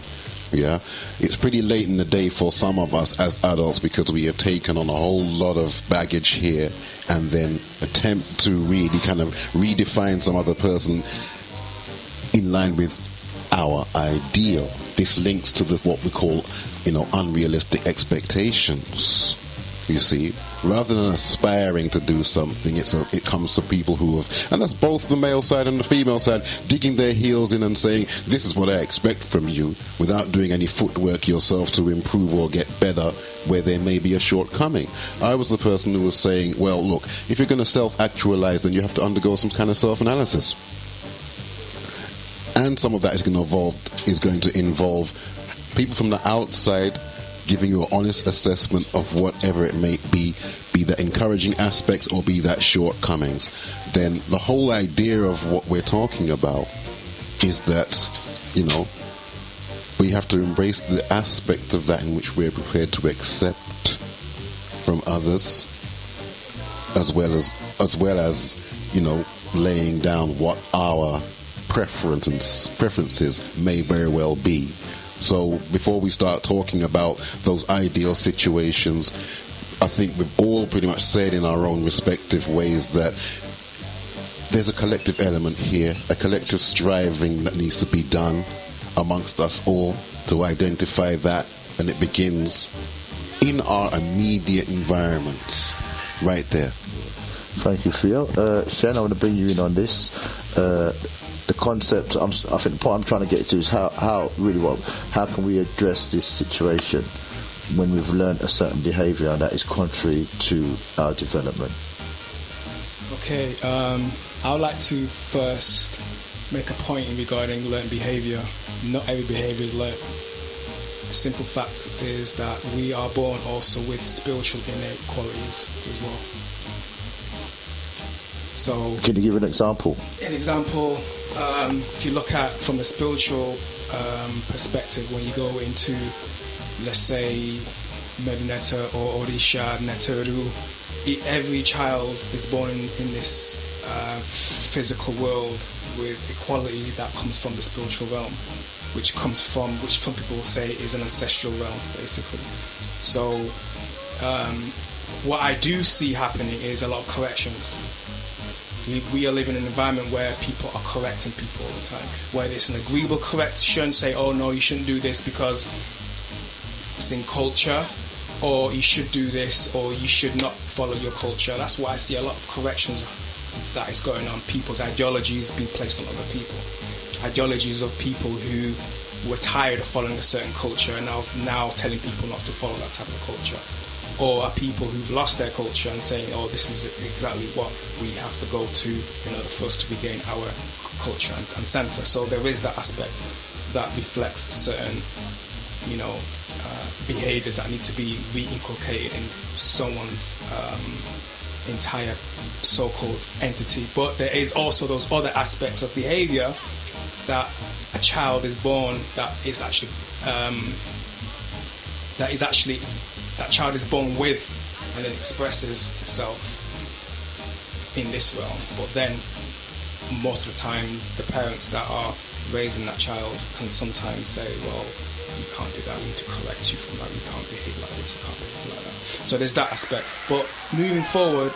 [SPEAKER 7] Yeah, it's pretty late in the day for some of us as adults because we have taken on a whole lot of baggage here and then attempt to really kind of redefine some other person in line with our ideal. This links to what we call, unrealistic expectations. You see, rather than aspiring to do something, it comes to people who have, and that's both the male side and the female side, digging their heels in and saying, this is what I expect from you, without doing any footwork yourself to improve or get better where there may be a shortcoming. I was the person who was saying, well, look, if you're going to self-actualize, then you have to undergo some kind of self-analysis. And some of that is going to involve people from the outside giving you an honest assessment of whatever it may be that encouraging aspects or be that shortcomings. Then the whole idea of what we're talking about is that, we have to embrace the aspect of that in which we're prepared to accept from others, as well as laying down what our preferences may very well be. So before we start talking about those ideal situations, I think we've all pretty much said in our own respective ways that there's a collective element here, a collective striving that needs to be done amongst us all to identify that, and it begins in our immediate environments, right there.
[SPEAKER 2] Thank you, Theo. Shen, I want to bring you in on this. The concept, I think the point I'm trying to get to is how can we address this situation when we've learned a certain behaviour that is contrary to our development?
[SPEAKER 6] Okay, I would like to first make a point regarding learned behaviour. Not every behaviour is learned. The simple fact is that we are born also with spiritual innate qualities as well. So,
[SPEAKER 2] can you give an example?
[SPEAKER 6] An example, if you look at from a spiritual perspective, when you go into, let's say, Medineta or Orisha, Neteru, every child is born in this physical world with equality that comes from the spiritual realm, which some people say is an ancestral realm, basically. So, what I do see happening is a lot of corrections. We are living in an environment where people are correcting people all the time. Whether it's an agreeable correction, say, oh no, you shouldn't do this because it's in culture, or you should do this, or you should not follow your culture. That's why I see a lot of corrections that is going on. People's ideologies being placed on other people. Ideologies of people who were tired of following a certain culture and now telling people not to follow that type of culture. Or are people who've lost their culture and saying, oh, this is exactly what we have to go to in order for us to regain our culture and centre. So there is that aspect that reflects certain, behaviours that need to be re-inculcated in someone's entire so-called entity. But there is also those other aspects of behaviour that a child is born that child is born with and then expresses itself in this realm. But then most of the time the parents that are raising that child can sometimes say, well, you can't do that, we need to correct you from that, you can't behave like this, you can't behave like that. So there's that aspect. But moving forward,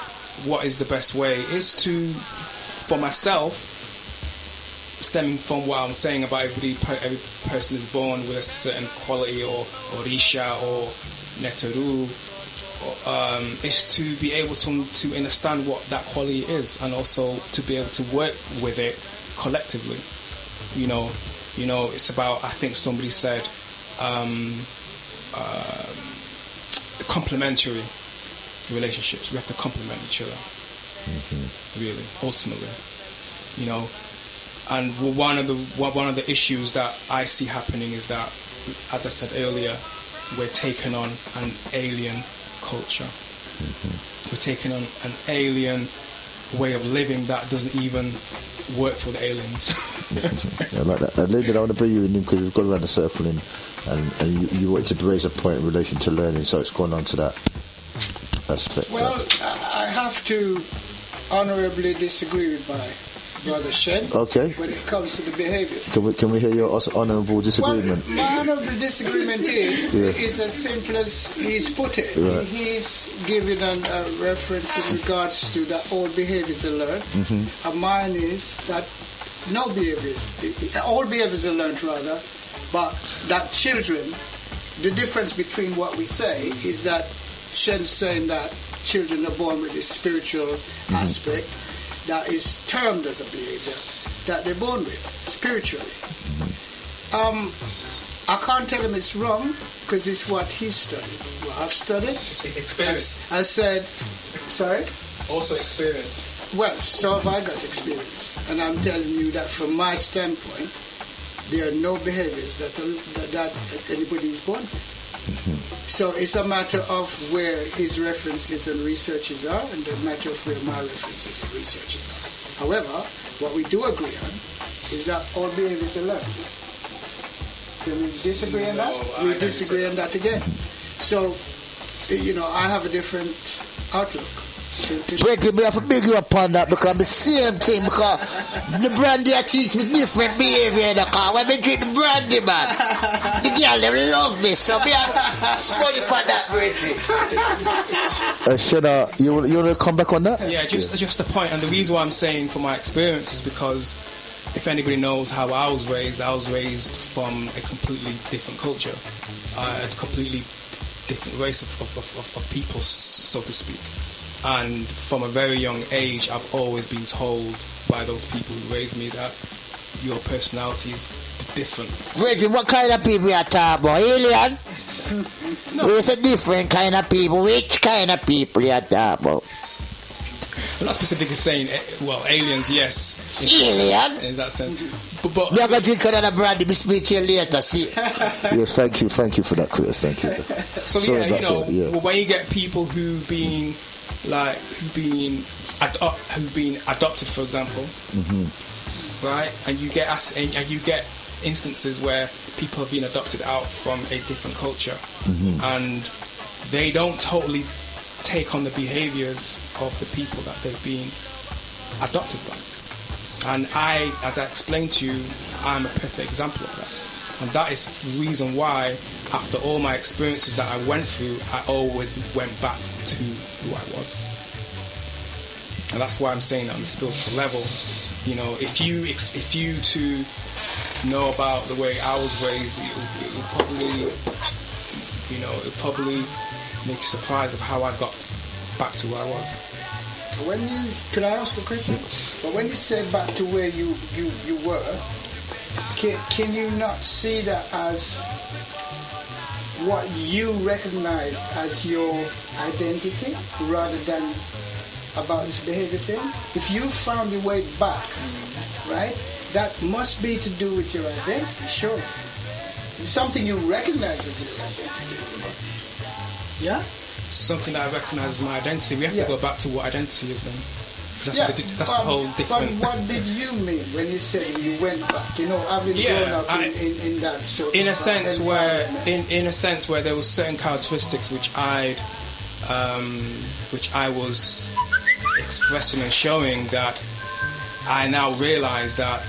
[SPEAKER 6] what is the best way is to, for myself, stemming from what I'm saying about every person is born with a certain quality or Orisha or Neteru, is to be able to understand what that quality is, and also to be able to work with it collectively. You know, it's about, I think somebody said, complementary relationships. We have to complement each other, really, ultimately. You know, and one of the issues that I see happening is that, as I said earlier, we're taking on an alien culture. We're taking on an alien way of living that doesn't even work for the aliens.
[SPEAKER 2] Yeah, like that. Lyndon, I want to bring you in because we've got around the circle in, and you wanted to raise a point in relation to learning, so it's gone on to that aspect.
[SPEAKER 9] Well, I have to honourably disagree with my brother Shen.
[SPEAKER 2] Okay.
[SPEAKER 9] When it comes to the behaviours.
[SPEAKER 2] Can we hear your honourable disagreement?
[SPEAKER 9] Well, my honourable disagreement is as simple as he's put it.
[SPEAKER 2] Right.
[SPEAKER 9] He's given a reference in regards to that all behaviours are learned. And mine is that no behaviours, all behaviours are learned rather, but that children, the difference between what we say is that Shen's saying that children are born with this spiritual aspect that is termed as a behaviour that they're born with, spiritually. I can't tell him it's wrong, because it's what he's studied. What I've studied.
[SPEAKER 6] Experience.
[SPEAKER 9] I said, sorry?
[SPEAKER 6] Also experience.
[SPEAKER 9] Well, so have I got experience. And I'm telling you that from my standpoint, there are no behaviours that anybody is born with. So it's a matter of where his references and researches are, and a matter of where my references and researches are. However, what we do agree on is that all behaviours are learned. Can we disagree on that? We disagree on that again. So, I have a different outlook.
[SPEAKER 2] Wait, we have to big you up on that, because the same thing, because the brandy teach me different behaviour in the car. When we drink the brandy, man, the girl them love me, so me spoil you on that, Bridget. Shana, you want to come back on that?
[SPEAKER 6] Yeah, just the point, and the reason why I'm saying from my experience is because if anybody knows how I was raised from a completely different culture, a completely different race of people, so to speak. And from a very young age, I've always been told by those people who raised me that your personality is different.
[SPEAKER 2] Wait, what kind of people you are talking about? Alien? No. It's a different kind of people. Which kind of people you are talking about?
[SPEAKER 6] I'm not specifically saying, aliens, yes.
[SPEAKER 2] Alien?
[SPEAKER 6] In that sense. But
[SPEAKER 2] you're going to drink another brandy, we speak to you later, see? Yes, thank you for that, Chris, thank you.
[SPEAKER 6] So, when you get people who've been adopted, for example, right? And you get instances where people have been adopted out from a different culture, and they don't totally take on the behaviours of the people that they've been adopted by. And as I explained to you, I'm a perfect example of that. And that is the reason why, after all my experiences that I went through, I always went back to who I was. And that's why I'm saying that on the spiritual level, if you to know about the way I was raised, it would probably make you surprised of how I got back to where I was.
[SPEAKER 9] Can I ask a question? But when you say back to where you were, can you not see that as what you recognized as your identity rather than about this behavior thing? If you found your way back, right, that must be to do with your identity, sure. It's something you recognize as your identity. Yeah?
[SPEAKER 6] Something that I recognize as my identity. We have to go back to what identity is then. That's the whole different.
[SPEAKER 9] But what did you mean when you said you went back? Having grown up in that sort
[SPEAKER 6] in a sense where there was certain characteristics which I was expressing and showing, that I now realise that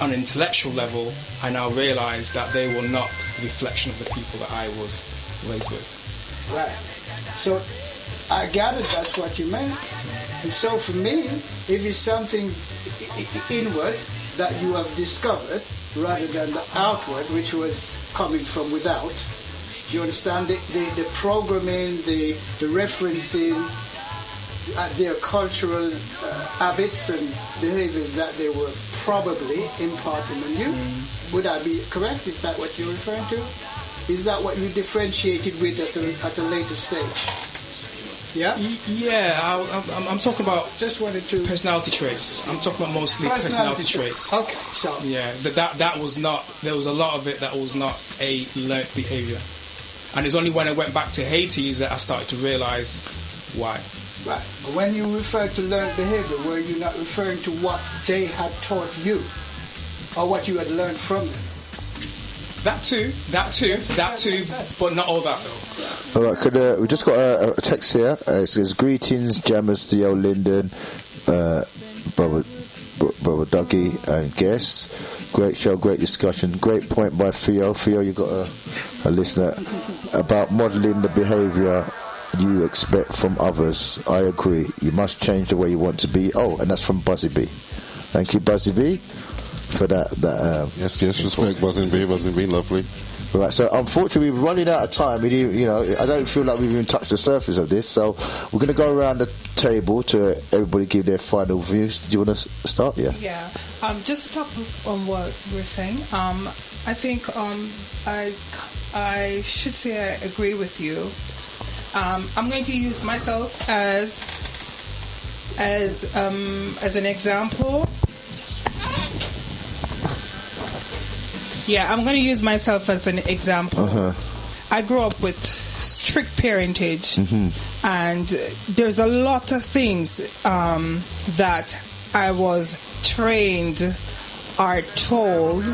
[SPEAKER 6] on an intellectual level, I now realise that they were not a reflection of the people that I was raised with.
[SPEAKER 9] Right. So I gathered that's what you meant. And so for me, if it's something inward, that you have discovered rather than the outward, which was coming from without. Do you understand? The programming, the referencing, their cultural habits and behaviors that they were probably imparting on you. Would I be correct? Is that what you're referring to? Is that what you differentiated with at a later stage? Yeah?
[SPEAKER 6] I'm talking about
[SPEAKER 9] just wanted to
[SPEAKER 6] personality traits. I'm talking about mostly personality traits.
[SPEAKER 9] Okay, so
[SPEAKER 6] yeah, that was not. There was a lot of it that was not a learnt behavior, and it's only when I went back to Haiti that I started to realize why.
[SPEAKER 9] Right. But when you refer to learned behavior, were you not referring to what they had taught you, or what you had learned from them?
[SPEAKER 6] That too, but not all that though.
[SPEAKER 2] All right, we just got a text here. It says, "Greetings, Jammers, Theo, Lyndon, brother Dougie, and guests. Great show, great discussion. Great point by Theo. Theo, you got a listener about modelling the behaviour you expect from others. I agree. You must change the way you want to be." Oh, and that's from Buzzy B. Thank you, Buzzy B, for that.
[SPEAKER 7] Yes, respect, Buzzing B, lovely.
[SPEAKER 2] Right, so unfortunately we're running out of time. I don't feel like we've even touched the surface of this, so we're going to go around the table to everybody give their final views. Do you want to start?
[SPEAKER 8] Yeah. Just to top on what we're saying, I think I should say I agree with you. I'm going to use myself as an example. Yeah, I'm going to use myself as an example. I grew up with strict parentage, and there's a lot of things that I was trained or told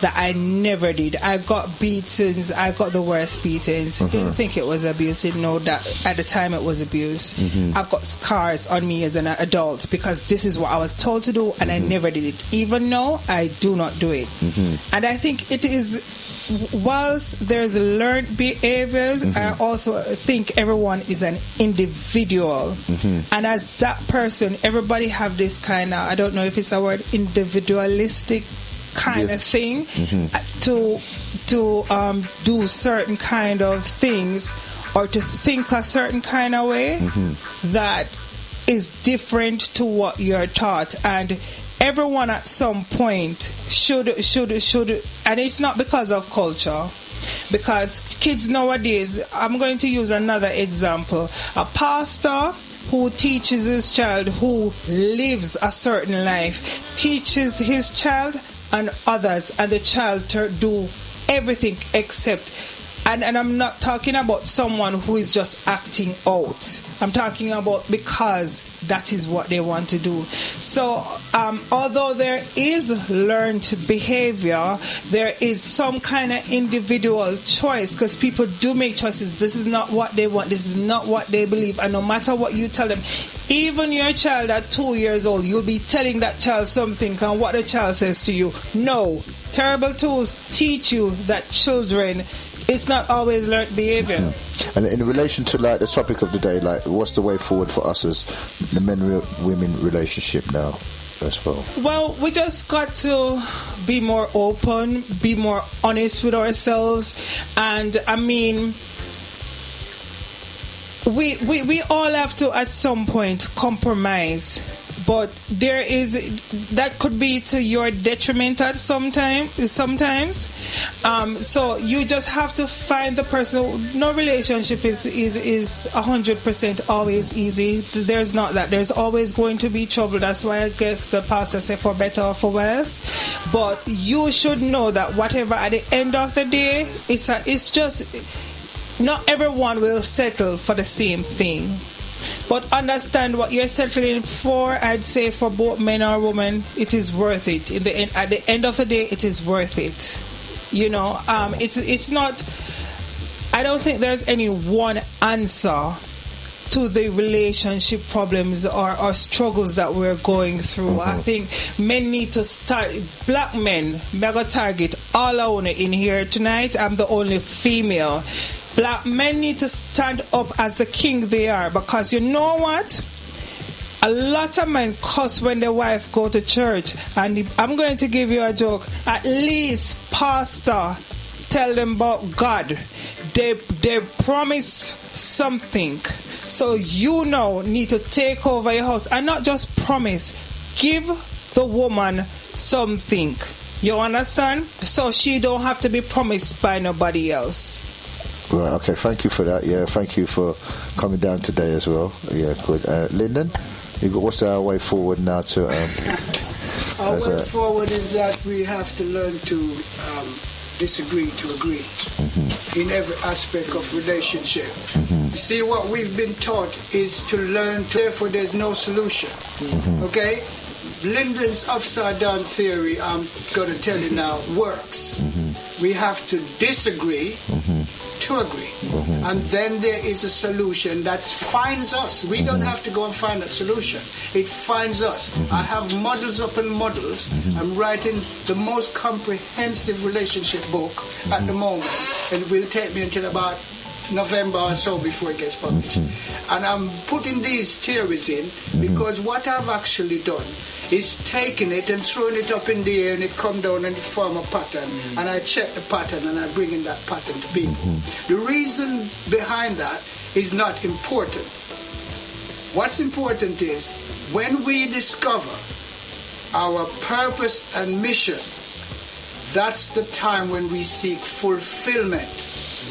[SPEAKER 8] that I never did. I got beatings. I got the worst beatings. Didn't think it was abuse. Didn't know that at the time it was abuse. I've got scars on me as an adult because this is what I was told to do, and I never did it. Even now, I do not do it. And I think it is, whilst there's learned behaviors, I also think everyone is an individual. And as that person, everybody have this kind of, I don't know if it's a word, individualistic kind of thing to do certain kind of things or to think a certain kind of way that is different to what you're taught. And everyone at some point should, and it's not because of culture, because kids nowadays, I'm going to use another example. A pastor who teaches his child, who lives a certain life, teaches his child and others, and the child to do everything except, and I'm not talking about someone who is just acting out. I'm talking about because that is what they want to do. So although there is learned behavior, there is some kind of individual choice, because people do make choices. This is not what they want, this is not what they believe, and no matter what you tell them, even your child at 2 years old, you'll be telling that child something, and what the child says to you, no. Terrible tools teach you that children, it's not always learned behavior.
[SPEAKER 2] And in relation to like the topic of the day, like what's the way forward for us as the men-women relationship now as well?
[SPEAKER 8] Well, we just got to be more open, be more honest with ourselves, and I mean, we all have to at some point compromise. But there is, that could be to your detriment at sometimes. So you just have to find the person. No relationship is 100% always easy. There's not that. There's always going to be trouble. That's why I guess the pastor said for better or for worse. But you should know that whatever at the end of the day, it's just, not everyone will settle for the same thing. But understand what you're settling for. I'd say for both men or women, it is worth it. At the end of the day, it is worth it. You know, it's not. I don't think there's any one answer to the relationship problems or struggles that we're going through. I think men need to start. Black men, mega target all alone in here tonight. I'm the only female. Black men need to stand up as the king they are, because you know what? A lot of men cuss when their wife go to church, and I'm going to give you a joke. At least pastor tell them about God. They promised something, so you now need to take over your house, and not just promise. Give the woman something. You understand? So she don't have to be promised by nobody else.
[SPEAKER 2] Right, okay, thank you for that. Yeah, thank you for coming down today as well. Yeah, good. Lyndon, what's our way forward now to...
[SPEAKER 9] our way forward is that we have to learn to disagree to agree in every aspect of relationship. You see, what we've been taught is to learn, therefore there's no solution. Okay? Lyndon's upside down theory, I'm going to tell you now, works. We have to disagree to agree. And then there is a solution that finds us. We don't have to go and find that solution. It finds us. I have models upon models. I'm writing the most comprehensive relationship book at the moment. And it will take me until about November or so before it gets published. And I'm putting these theories in because what I've actually done is taking it and throwing it up in the air, and it come down and it form a pattern, and I check the pattern and I bring in that pattern to people. The reason behind that is not important. What's important is when we discover our purpose and mission, that's the time when we seek fulfillment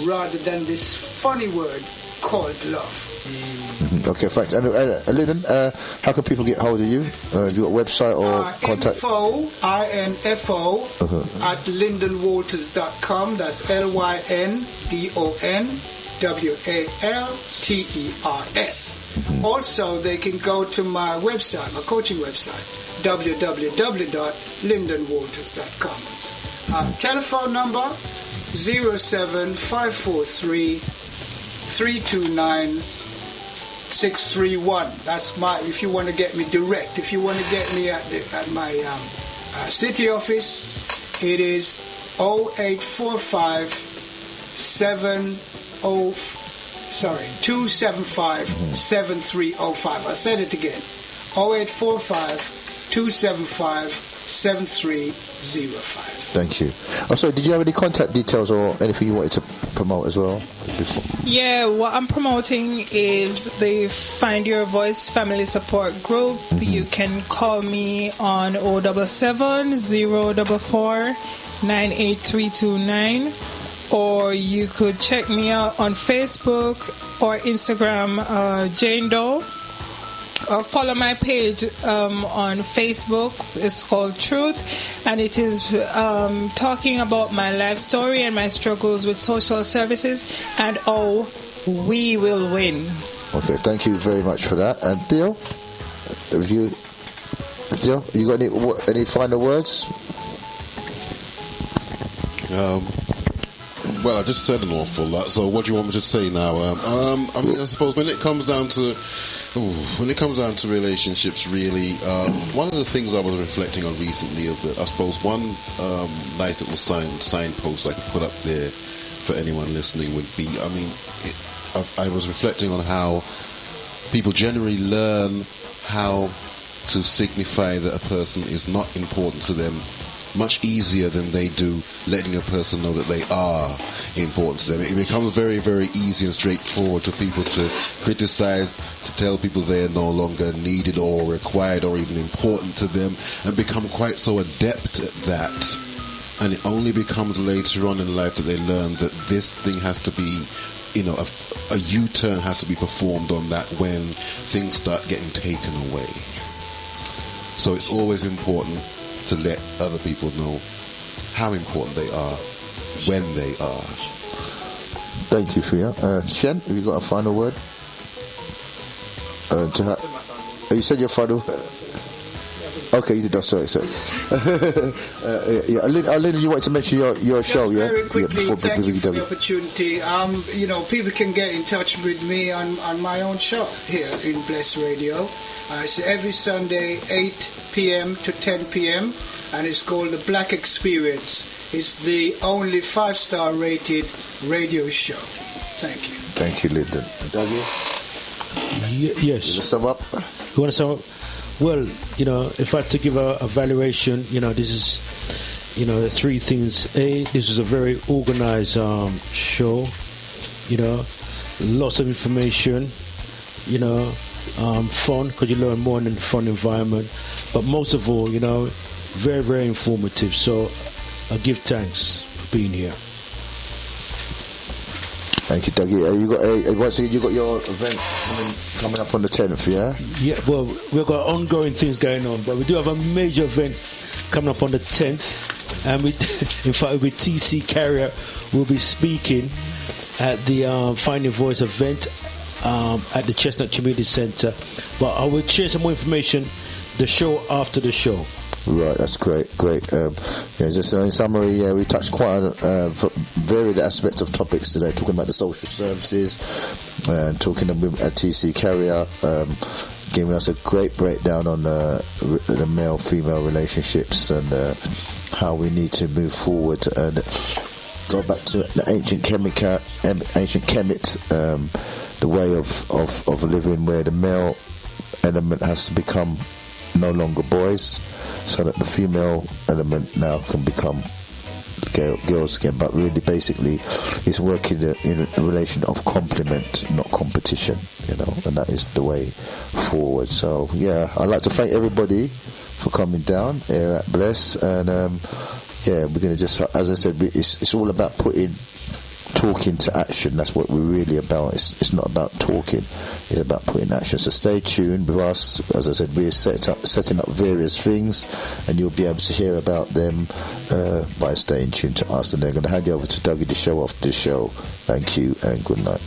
[SPEAKER 9] rather than this funny word called love.
[SPEAKER 2] Okay, thanks. And Lyndon, how can people get hold of you? Have you got a website or contact?
[SPEAKER 9] info at lyndonwalters.com. That's LYNDONWALTERS. Also, they can go to my website, my coaching website, www.lyndonwalters.com. Telephone number 07543 329 631. That's my, if you want to get me direct. If you want to get me at my city office, it is 0845 275 7305. I said it again. 0845 275 7305.
[SPEAKER 2] Thank you. Also, did you have any contact details or anything you wanted to promote as well?
[SPEAKER 8] Yeah, what I'm promoting is the Find Your Voice Family Support Group. You can call me on 077 044 98329, or you could check me out on Facebook or Instagram, Jane Doe. Or follow my page on Facebook. It's called Truth, and it is talking about my life story and my struggles with social services, and we will win.
[SPEAKER 2] Okay, thank you very much for that. And Theo, you got any final words?
[SPEAKER 7] Well, I just said an awful lot. So, what do you want me to say now? I mean, I suppose when it comes down to relationships, really, one of the things I was reflecting on recently is that I suppose one nice little signpost I could put up there for anyone listening would be, I mean, I was reflecting on how people generally learn how to signify that a person is not important to them much easier than they do letting a person know that they are important to them. It becomes very, very easy and straightforward to people to criticize, to tell people they are no longer needed or required or even important to them, and become quite so adept at that. And it only becomes later on in life that they learn that this thing has to be, you know, a U-turn has to be performed on that when things start getting taken away. So it's always important to let other people know how important they are when they are.
[SPEAKER 2] Thank you, Fia. Shen, have you got a final word? You said your final word? Okay, you did. Sorry. Linda, you wanted to mention your show, yeah?
[SPEAKER 9] Very quickly, thank you for the opportunity. You know, people can get in touch with me on my own show here in Bless Radio. It's every Sunday, 8 p.m. to 10 p.m. and it's called The Black Experience. It's the only 5-star rated radio show. Thank you.
[SPEAKER 2] Thank you, Lyndon. Dougie?
[SPEAKER 5] Yes.
[SPEAKER 2] Sum up?
[SPEAKER 5] You want to say, well, you know, if I had to give a valuation, you know, this is, you know, the three things. A, this was a very organized show, you know, lots of information, you know, fun, because you learn more in a fun environment. But most of all, you know, very, very informative. So I give thanks for being here.
[SPEAKER 2] Thank you, Dougie. Once again, you got your event coming up on the 10th, yeah?
[SPEAKER 5] Yeah, well, we've got ongoing things going on, but we do have a major event coming up on the 10th, and we, in fact, with TC Carrier, we'll be speaking at the Find Your Voice event at the Chestnut Community Centre. But I will share some more information the show after the show.
[SPEAKER 2] Right, that's great. Just in summary, we touched quite a varied aspect of topics today, talking about the social services, talking about TC Carrier, giving us a great breakdown on the male-female relationships and how we need to move forward and go back to the ancient Kemet, the way of living where the male element has to become no longer boys, so that the female element now can become girls again. But really, basically, it's working in a relation of complement, not competition, you know, and that is the way forward. So, yeah, I'd like to thank everybody for coming down here at Bless, and we're going to just, as I said, it's all about talking to action. That's what we're really about. It's not about talking, it's about putting action. So stay tuned with us. As I said, we're setting up various things, and you'll be able to hear about them by staying tuned to us. And they're going to hand you over to Dougie to show off this show. Thank you and good night.